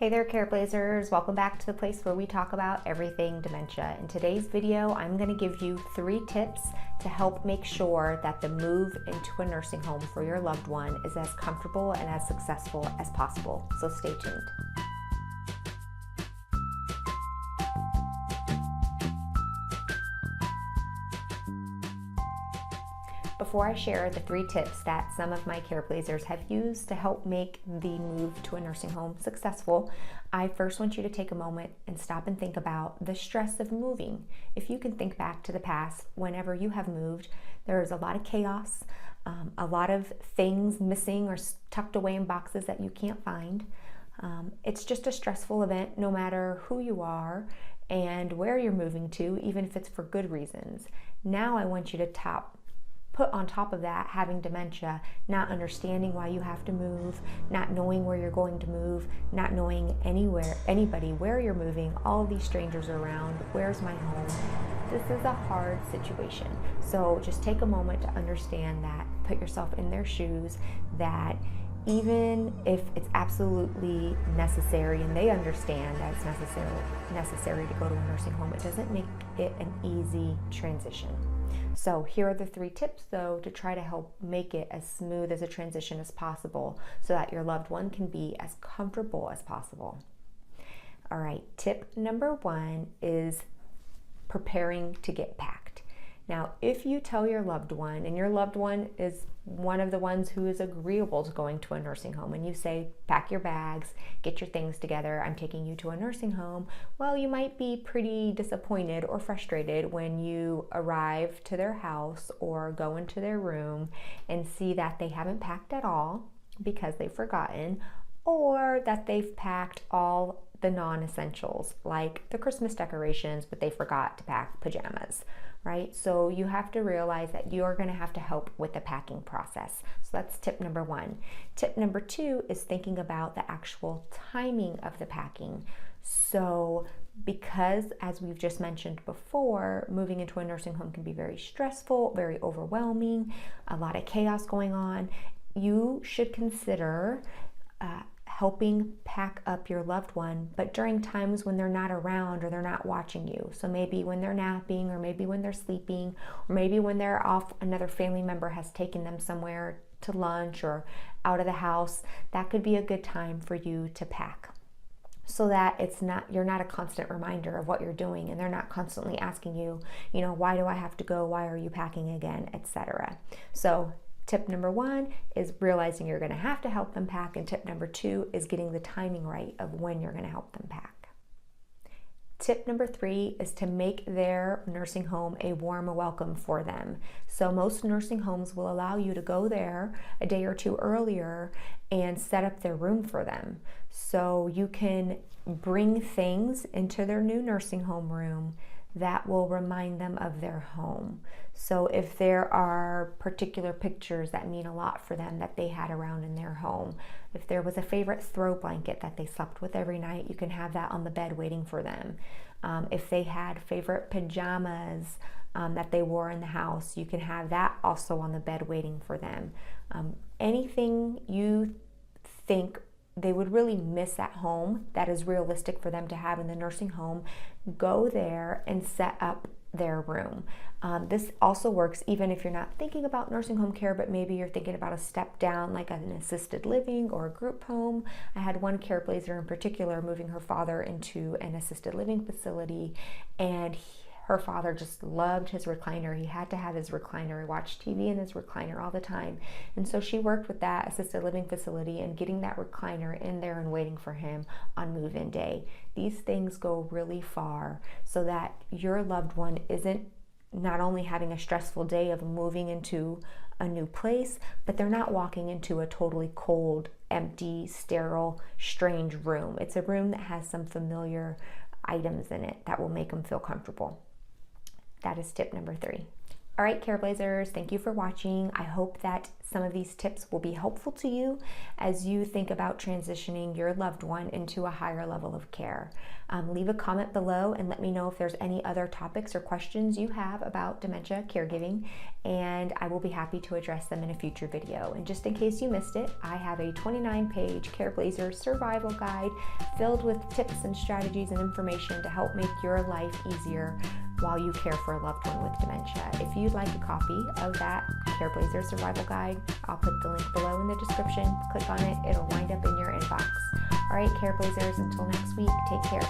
Hey there, Careblazers. Welcome back to the place where we talk about everything dementia. In today's video, I'm going to give you 3 tips to help make sure that the move into a nursing home for your loved one is as comfortable and as successful as possible. So stay tuned. Before I share the 3 tips that some of my Careblazers have used to help make the move to a nursing home successful, I first want you to take a moment and stop and think about the stress of moving. If you can think back to the past, whenever you have moved, there's a lot of chaos, a lot of things missing or tucked away in boxes that you can't find. It's just a stressful event no matter who you are and where you're moving to, even if it's for good reasons. Now I want you to put on top of that having dementia, not understanding why you have to move, not knowing where you're going to move, not knowing anybody where you're moving, all these strangers are around, where's my home? This is a hard situation. So just take a moment to understand that, put yourself in their shoes, that even if it's absolutely necessary and they understand that it's necessary to go to a nursing home, it doesn't make it an easy transition. So here are the 3 tips though to try to help make it as smooth as a transition as possible so that your loved one can be as comfortable as possible. All right, tip number 1 is preparing to get packed. Now, if you tell your loved one, and your loved one is one of the ones who is agreeable to going to a nursing home, and you say, pack your bags, get your things together, I'm taking you to a nursing home, well, you might be pretty disappointed or frustrated when you arrive to their house or go into their room and see that they haven't packed at all because they've forgotten, or that they've packed all the non-essentials like the Christmas decorations, but they forgot to pack pajamas, right? So you have to realize that you're going to have to help with the packing process. So that's tip number 1. Tip number 2 is thinking about the actual timing of the packing. So because, as we've just mentioned before, moving into a nursing home can be very stressful, very overwhelming, a lot of chaos going on, you should consider helping pack up your loved one, but during times when they're not around or they're not watching you. So maybe when they're napping, or maybe when they're sleeping, or maybe when they're off, another family member has taken them somewhere to lunch or out of the house, that could be a good time for you to pack, so that you're not a constant reminder of what you're doing, and they're not constantly asking you, why do I have to go? Why are you packing again? Etc. So tip number 1 is realizing you're going to have to help them pack, and tip number 2 is getting the timing right of when you're going to help them pack. Tip number 3 is to make their nursing home a warm welcome for them. So most nursing homes will allow you to go there a day or 2 earlier and set up their room for them. So you can bring things into their new nursing home room that will remind them of their home. So if there are particular pictures that mean a lot for them that they had around in their home, if there was a favorite throw blanket that they slept with every night, you can have that on the bed waiting for them. If they had favorite pajamas that they wore in the house, you can have that also on the bed waiting for them. Anything you think they would really miss at home that is realistic for them to have in the nursing home, go there and set up their room. This also works even if you're not thinking about nursing home care, but maybe you're thinking about a step down like an assisted living or a group home. I had one Careblazer in particular moving her father into an assisted living facility, and her father just loved his recliner. He had to have his recliner. He watched TV in his recliner all the time. And so she worked with that assisted living facility and getting that recliner in there and waiting for him on move-in day. These things go really far so that your loved one isn't not only having a stressful day of moving into a new place, but they're not walking into a totally cold, empty, sterile, strange room. It's a room that has some familiar items in it that will make them feel comfortable. That is tip number 3. All right, Careblazers, thank you for watching. I hope that some of these tips will be helpful to you as you think about transitioning your loved one into a higher level of care. Leave a comment below and let me know if there's any other topics or questions you have about dementia caregiving, and I will be happy to address them in a future video. And just in case you missed it, I have a 29-page Careblazers survival guide filled with tips and strategies and information to help make your life easier while you care for a loved one with dementia. If you'd like a copy of that Careblazers survival guide, I'll put the link below in the description. Click on it, it'll wind up in your inbox. All right, Careblazers, until next week, take care.